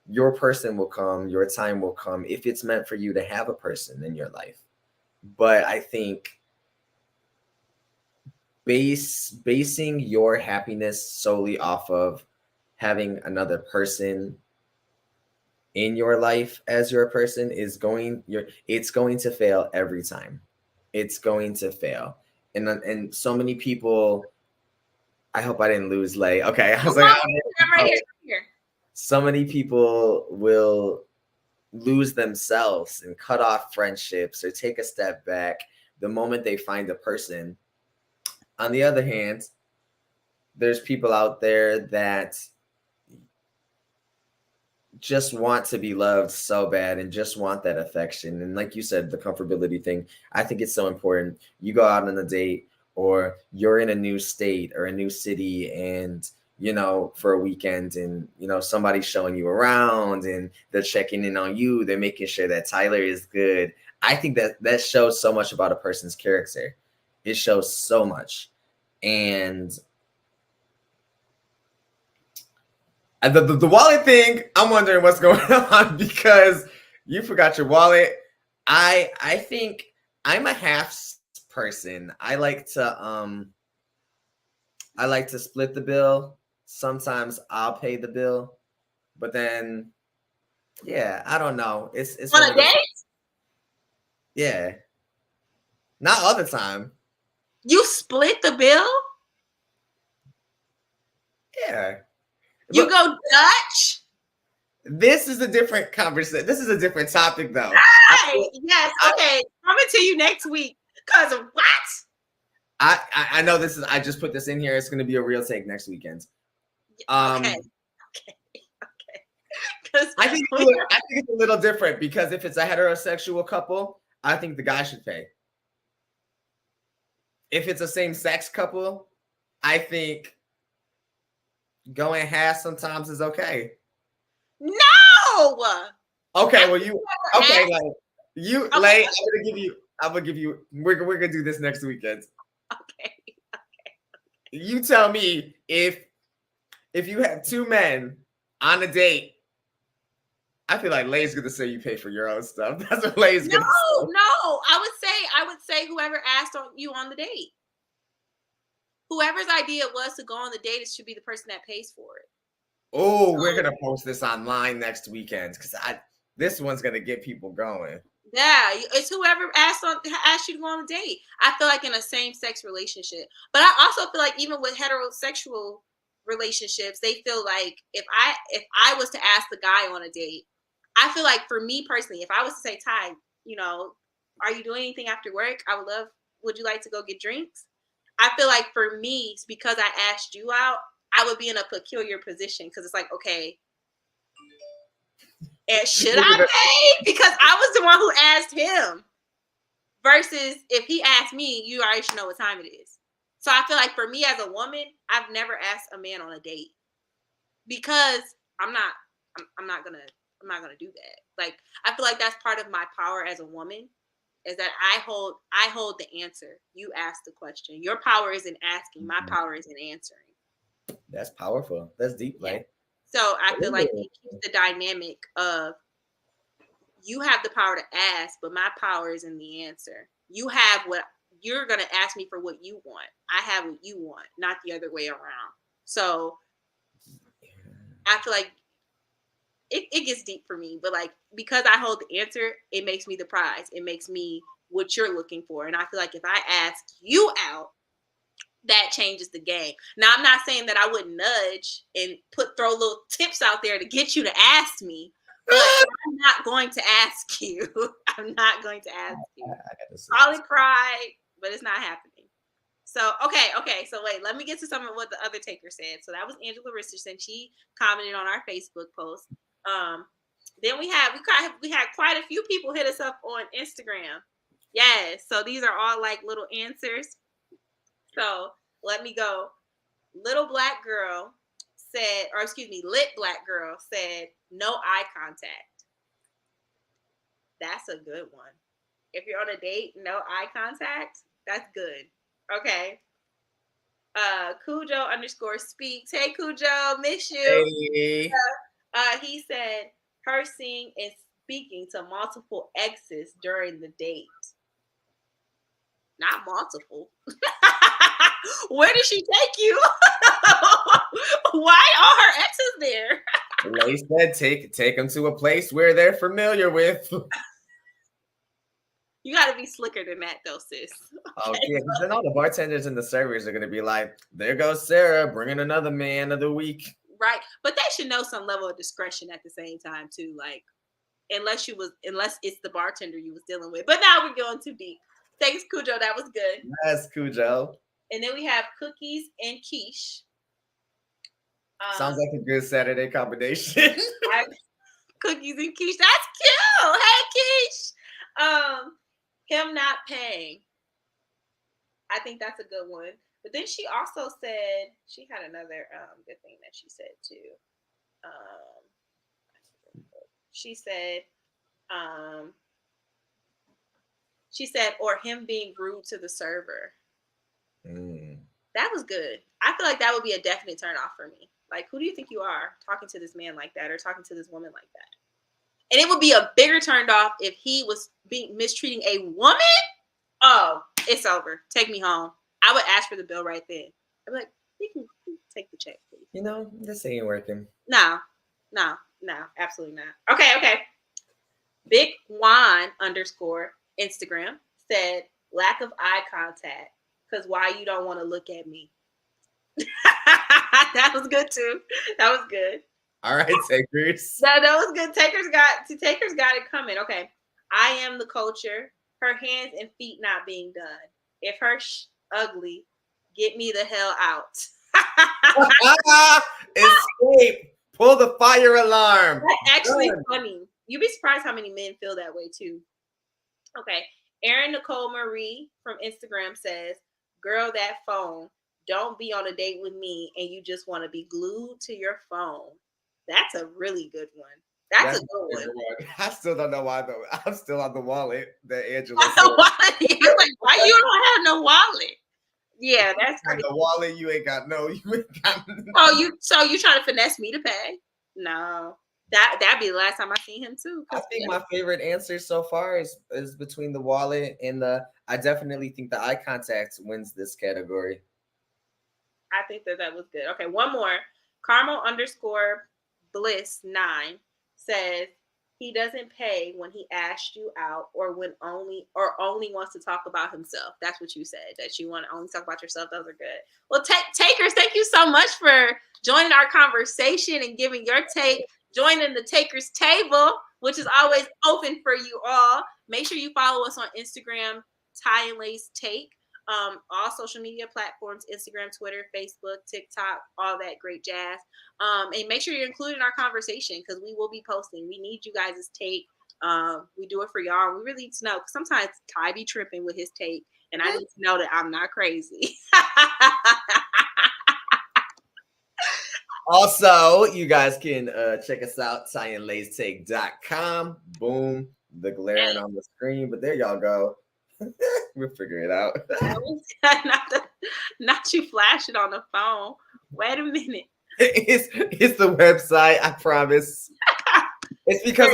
your person will come, your time will come if it's meant for you to have a person in your life. But I think basing your happiness solely off of having another person in your life as your person is going you're it's going to fail every time. It's going to fail. And so many people, I hope I didn't lose Lay. Okay. I Oh, was like, I'm right here. I'm here. so many people will lose themselves and cut off friendships or take a step back the moment they find a person. On the other hand, there's people out there that just want to be loved so bad and just want that affection. And like you said, the comfortability thing, I think it's so important. You go out on a date or you're in a new state or a new city, and for a weekend, and somebody's showing you around and they're checking in on you, they're making sure that Tyler is good. I think that shows so much about a person's character. It shows so much. And the wallet thing, I'm wondering what's going on, because you forgot your wallet. I think I'm a half person. I like to split the bill. Sometimes I'll pay the bill, but then yeah, I don't know. It's one On a of those. date, Yeah, not all the time. you split the bill. Yeah, You but go Dutch. this is a different conversation. This is a different topic, though. Right. Yes. Okay. Coming to you next week. Cause of what? I know this is. I just put this in here. It's going to be a real take next weekend. Okay. I think it's a little different, because if it's a heterosexual couple, I think the guy should pay. If it's a same-sex couple, I think going half sometimes is okay. No. Okay, well okay, like Okay. Layy, I'm gonna give you we're gonna do this next weekend. Okay. You tell me if you have two men on a date. I feel like Lay's gonna say you pay for your own stuff. That's what Lay's gonna say. No. I would say whoever asked you on the date. Whoever's idea it was to go on the date, it should be the person that pays for it. Oh, we're gonna post this online next weekend, because this one's gonna get people going. Yeah, it's whoever asked you to go on a date. I feel like in a same-sex relationship, but I also feel like even with heterosexual relationships, they feel like if I was to ask the guy on a date, I feel like for me personally, if I was to say, Ty, are you doing anything after work? Would you like to go get drinks? I feel like for me, because I asked you out, I would be in a peculiar position, because it's like, okay, and should I pay? Because I was the one who asked him. Versus if he asked me, you already should know what time it is. So I feel like for me as a woman, I've never asked a man on a date, because I'm not gonna do that. Like, I feel like that's part of my power as a woman, is that I hold the answer. You ask the question. Your power is in asking. My power is in answering. That's powerful. That's deep, Layy. Yeah. So I feel like it keeps the dynamic of, you have the power to ask, but my power is in the answer. You have what you're going to ask me for, what you want. I have what you want, not the other way around. So I feel like it gets deep for me, but like, because I hold the answer, it makes me the prize. It makes me what you're looking for. And I feel like if I ask you out, that changes the game. Now, I'm not saying that I wouldn't nudge and throw little tips out there to get you to ask me, but I'm not going to ask you. I'm not going to ask you. Probably cry, but it's not happening. So, okay. So wait, let me get to some of what the other taker said. So that was Angela Richardson. She commented on our Facebook post. Then we had quite a few people hit us up on Instagram. Yes. So these are all like little answers. So let me go. Lit black girl said, no eye contact. That's a good one. If you're on a date, no eye contact, that's good. Okay. Cujo _speaks. Hey Cujo, miss you. Hey. He said her seeing and speaking to multiple exes during the date. Not multiple. Where did she take you? Why are her exes there? Layy said take them to a place where they're familiar with. You got to be slicker than that, though, sis. Okay, because then all the bartenders and the servers are going to be like, there goes Sarah, bringing another man of the week. Right. But they should know some level of discretion at the same time, too. Like, unless it's the bartender you was dealing with. But now we're going too deep. Thanks, Cujo. That was good. Yes, Cujo. And then we have cookies and quiche. Sounds like a good Saturday combination. Cookies and quiche. That's cute. Hey, quiche. Him not paying. I think that's a good one. But then she also said she had another good thing that she said too. Um, she said um, or him being rude to the server. That was good. I feel like that would be a definite turn off for me. Like, who do you think you are talking to this man like that or talking to this woman like that? And it would be a bigger turned off if he was being mistreating a woman. Oh, it's over. Take me home. I would ask for the bill right then. I'd be like, you can take the check, please. You know, this ain't working. No, absolutely not. Okay. Big Juan _ Instagram said lack of eye contact because why you don't want to look at me. That was good too. That was good. All right, takers. That was good. Takers got it coming. Okay. I am the culture. Her hands and feet not being done. If her ugly, get me the hell out. Escape. Pull the fire alarm. That's actually funny. You'd be surprised how many men feel that way too. Okay. Erin Nicole Marie from Instagram says, girl, that phone. Don't be on a date with me and you just want to be glued to your phone. That's a really good one. That's a good one. I still don't know why though. I'm still on the wallet that Angela said. You're like, why you don't have no wallet? Yeah, that's crazy. The wallet you ain't got no. Oh, so you trying to finesse me to pay? No. That'd be the last time I see him too. I think my favorite answer so far is between the wallet and the. I definitely think the eye contact wins this category. I think that was good. Okay, one more. Carmel _ Bliss 9 says he doesn't pay when he asked you out or when only wants to talk about himself. That's what you said, that you want to only talk about yourself. Those are good. Well, takers, thank you so much for joining our conversation and giving your take, joining the takers table, which is always open for you all. Make sure you follow us on Instagram, Ty and Lay's Take. All social media platforms, Instagram, Twitter, Facebook, TikTok, all that great jazz. And make sure you're included in our conversation because we will be posting. We need you guys' take. We do it for y'all. We really need to know because sometimes Ty be tripping with his take, and I need to know that I'm not crazy. Also, you guys can check us out, tyandlaystake.com. Boom, the glaring on the screen, but there y'all go. We'll figure it out. Not you flash it on the phone. Wait a minute. It's the website. I promise. It's because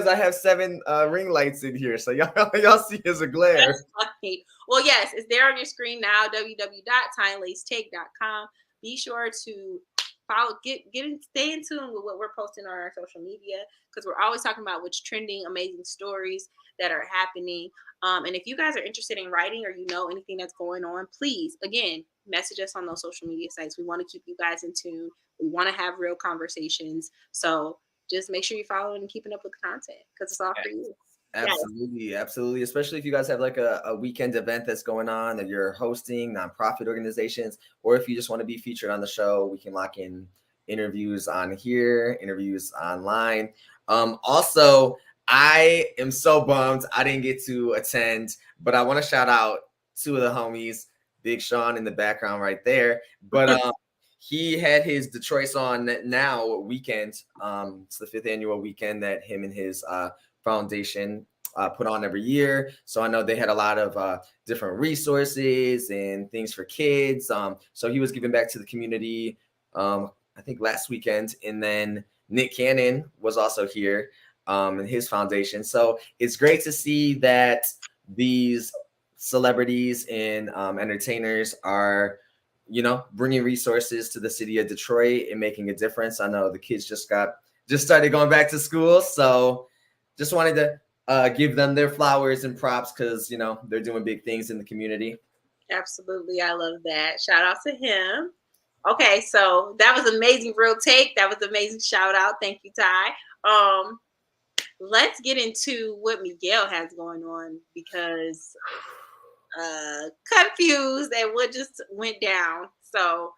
I have 7 ring lights in here, so y'all see as a glare. That's funny. Well, yes, it's there on your screen now. www.tyandlaystake.com. Be sure to follow, stay in tune with what we're posting on our social media because we're always talking about what's trending, amazing stories that are happening. And if you guys are interested in writing or you know anything that's going on, please, again, message us on those social media sites. We want to keep you guys in tune. We want to have real conversations. So just make sure you're following and keeping up with the content because it's all for you. Absolutely. Absolutely. Especially if you guys have like a weekend event that's going on that you're hosting, nonprofit organizations, or if you just want to be featured on the show, we can lock in interviews on here, interviews online. Also, I am so bummed I didn't get to attend, but I want to shout out 2 of the homies, Big Sean in the background right there. But he had his Detroit's On Now weekend. It's the 5th annual weekend that him and his foundation put on every year. So I know they had a lot of different resources and things for kids. So he was giving back to the community, I think last weekend. And then Nick Cannon was also here and his foundation. So it's great to see that these celebrities and entertainers are, bringing resources to the city of Detroit and making a difference. I know the kids just started going back to school. So just wanted to give them their flowers and props because, they're doing big things in the community. Absolutely. I love that. Shout out to him. Okay, so that was amazing real take. That was amazing shout out. Thank you, Ty. Let's get into what Miguel has going on because confused at what just went down. So,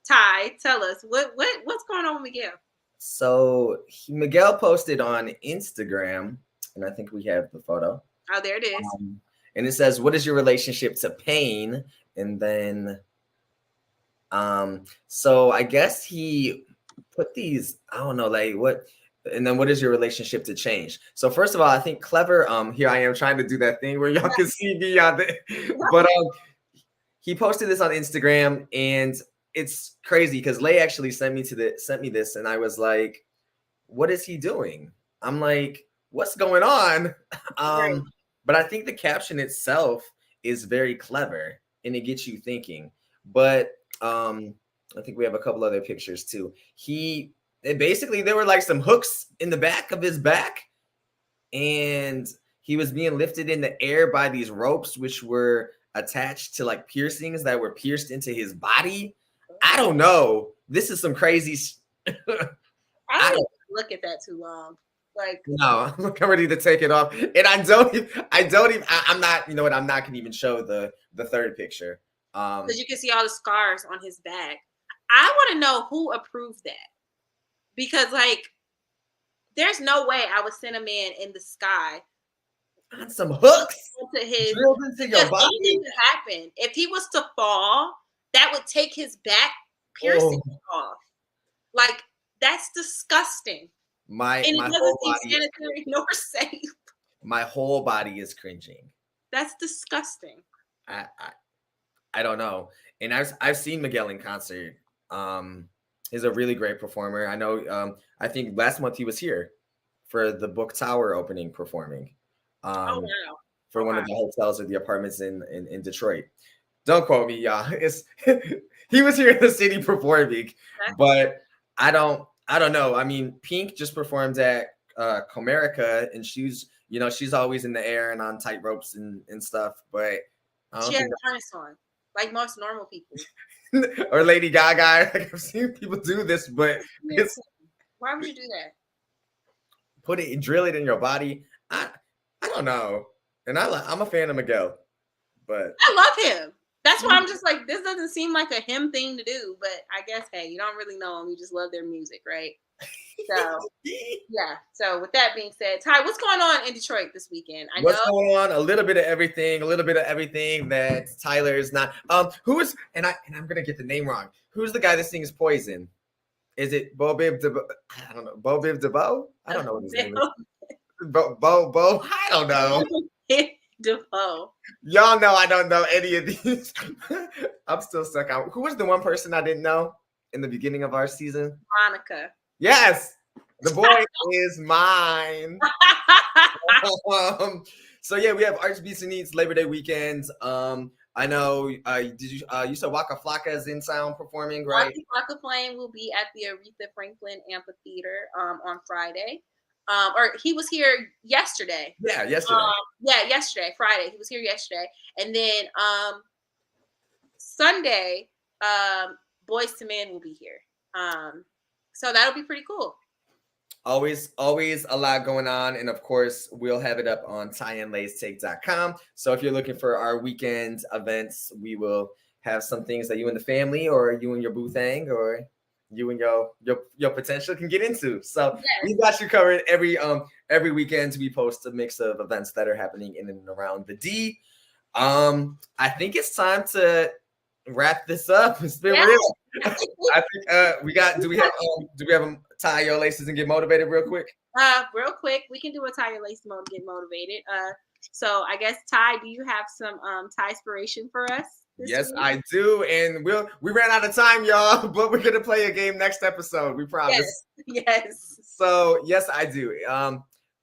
Ty, tell us what's going on with Miguel. So Miguel posted on Instagram, and I think we have the photo. Oh, there it is. And it says, "What is your relationship to pain?" And then, so I guess he put these. I don't know, like what. And then, what is your relationship to change? So first of all, I think clever. Here I am trying to do that thing where y'all can see me on there, but he posted this on Instagram, and it's crazy because Lay actually sent me this, and I was like, "What is he doing?" I'm like, "What's going on?" Right. But I think the caption itself is very clever, and it gets you thinking. But I think we have a couple other pictures too. Basically there were like some hooks in the back of his back, and he was being lifted in the air by these ropes, which were attached to like piercings that were pierced into his body. I don't know. This is some crazy. I I don't don't even look at that too long. Like, know. I'm ready to take it off, and I don't. I don't even. I'm not. You know what? I'm not gonna even show the third picture. because you can see all the scars on his back. I want to know who approved that because, like, there's no way I would send a man in the sky On some hooks into his drilled into your because anything body. could happen. If he was to fall, that would take his back piercing Oh, off. Like, that's disgusting. my And it my doesn't whole seem body. sanitary nor safe. My whole body is cringing. That's disgusting. I, I I don't know. And I've seen Miguel in concert. He's a really great performer. I know. I think last month he was here for the Book Tower opening performing. Oh Um, wow. for one Okay. of the hotels or the apartments in Detroit. Don't quote me, y'all. It's he was here in the city performing, That's but I don't know. I mean, Pink just performed at Comerica, and she's always in the air and on tight ropes and stuff. But I she don't has think a harness on, like most normal people. or Lady Gaga. Like, I've seen people do this, but Weird it's thing. Why would you do that? drill it in your body. I don't know, and I'm a fan of Miguel, but I love him. That's why I'm just like, this doesn't seem like a him thing to do, but I guess hey, you don't really know him, you just love their music, right? So yeah. So with that being said, Ty, what's going on in Detroit this weekend? I know what's going on? A little bit of everything. A little bit of everything that Tyler is not. Who is? And I'm gonna get the name wrong. Who's the guy that sings Poison? Is it Bo Bib DeBo? I don't know. Bo Bib DeBo? I don't know what his name is. Bo. I don't know. Defoe. Y'all know I don't know any of these. I'm still stuck on. Who was the one person I didn't know in the beginning of our season? Monica. Yes, the boy is mine. um, so yeah, we have Archbeats and Needs Labor Day weekend. I know. You said Waka Flocka is in town performing, right? Waka Flame will be at the Aretha Franklin Amphitheater on Friday. Or he was here yesterday. Yeah, yesterday. Yeah, yesterday, Friday. He was here yesterday. And then Sunday, Boys to Men will be here. So that'll be pretty cool. Always a lot going on. And of course, we'll have it up on tyandlaystake.com. So if you're looking for our weekend events, we will have some things that you and the family or you and your boo thing or you and your potential can get into. So Yes. we got you covered every weekend. We post a mix of events that are happening in and around the D. I think it's time to wrap this up. It's been real. I think we got. Do we have tie your laces and get motivated real quick? Real quick, we can do a tie your lace mode to get motivated. So I guess Ty, do you have some Ty inspiration for us? Yes, week? I do, and we ran out of time, y'all. But we're gonna play a game next episode. We promise. Yes. So yes, I do.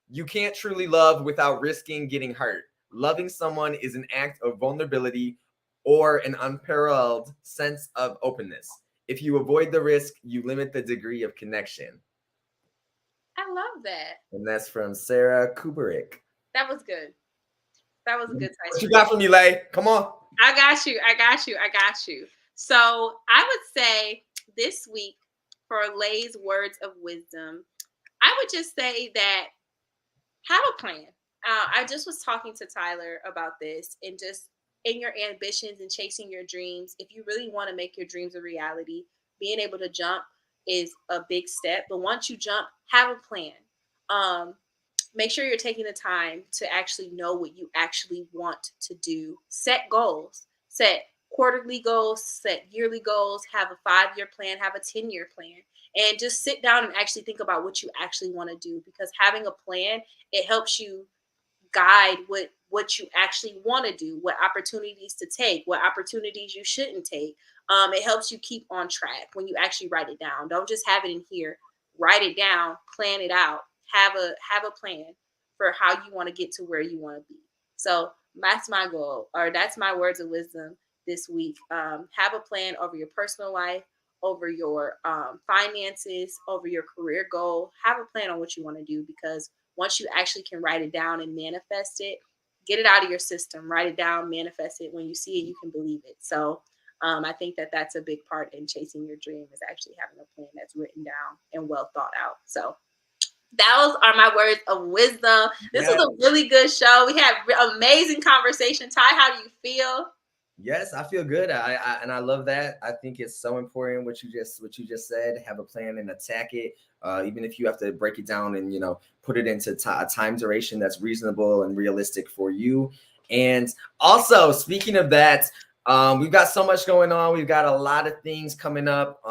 You can't truly love without risking getting hurt. Loving someone is an act of vulnerability or an unparalleled sense of openness. If you avoid the risk, you limit the degree of connection. I love that. And that's from Sarah Kubrick. That was good. That was a good Ty. What you got for me, Lay? Come on. I got you. So I would say this week for Lay's words of wisdom, I would just say that have a plan. I just was talking to Tyler about this and just in your ambitions and chasing your dreams, if you really want to make your dreams a reality, being able to jump is a big step. But once you jump, have a plan. make sure you're taking the time to actually know what you actually want to do. Set goals, set quarterly goals, set yearly goals, have a 5-year plan, have a 10-year plan, and just sit down and actually think about what you actually want to do, because having a plan, it helps you guide what you actually want to do, what opportunities to take, what opportunities you shouldn't take. It helps you keep on track when you actually write it down. Don't just have it in here. Write it down, plan it out, have a plan for how you want to get to where you want to be. So that's my goal, or that's my words of wisdom this week. Have a plan over your personal life, over your finances, over your career goal. Have a plan on what you want to do, because once you actually can write it down and manifest it, get it out of your system, write it down, manifest it. When you see it, you can believe it. So I think that that's a big part in chasing your dream, is actually having a plan that's written down and well thought out. So those are my words of wisdom. This was a really good show. We had amazing conversation. Ty, how do you feel? Yes, I feel good. I love that. I think it's so important what you just said. Have a plan and attack it. Even if you have to break it down and put it into a time duration that's reasonable and realistic for you. And also, speaking of that, we've got so much going on. We've got a lot of things coming up.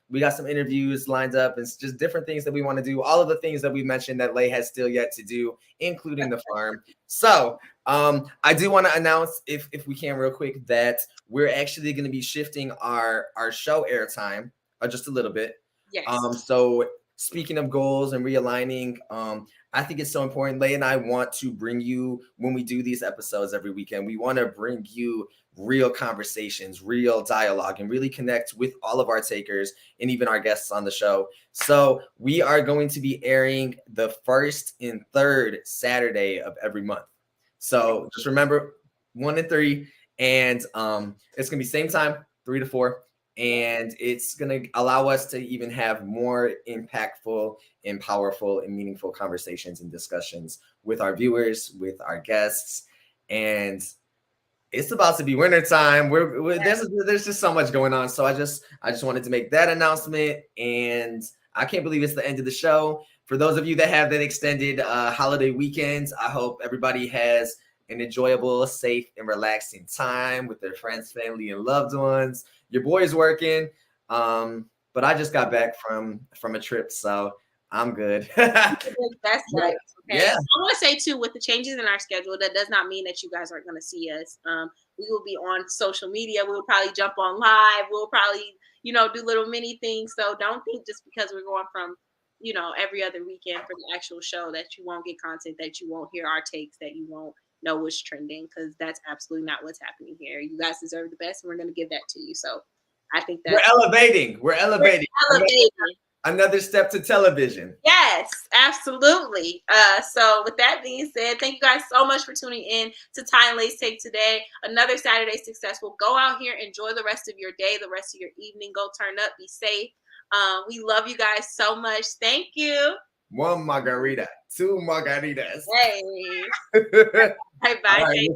We got some interviews lined up. It's just different things that we want to do. All of the things that we mentioned that Layy has still yet to do, including the farm. So I do want to announce, if we can real quick, that we're actually going to be shifting our show airtime just a little bit. Yes. So speaking of goals and realigning, I think it's so important. Layy and I want to bring you, when we do these episodes every weekend, we want to bring you real conversations, real dialogue, and really connect with all of our takers and even our guests on the show. So we are going to be airing the first and third Saturday of every month. So just remember 1 and 3, and it's gonna be same time, 3 to 4, and it's gonna allow us to even have more impactful and powerful and meaningful conversations and discussions with our viewers, with our guests, and it's about to be winter time. There's just so much going on. So I just wanted to make that announcement, and I can't believe it's the end of the show. For those of you that have that extended holiday weekends, I hope everybody has an enjoyable, safe, and relaxing time with their friends, family, and loved ones. Your boy's working, but I just got back from a trip, so I'm good. That's right. Okay. Yeah. I want to say too, with the changes in our schedule, that does not mean that you guys aren't going to see us. We will be on social media. We will probably jump on live. We'll probably, do little mini things. So don't think just because we're going from, every other weekend for the actual show that you won't get content, that you won't hear our takes, that you won't know what's trending, because that's absolutely not what's happening here. You guys deserve the best, and we're going to give that to you. So I think that we're elevating. We're elevating. Another step to television. Yes, absolutely. So with that being said, thank you guys so much for tuning in to Ty and Lay's Take today. Another Saturday successful. Go out here, enjoy the rest of your day, the rest of your evening. Go turn up, be safe. We love you guys so much. Thank you. 1 margarita, 2 margaritas. Hey. Bye. All right.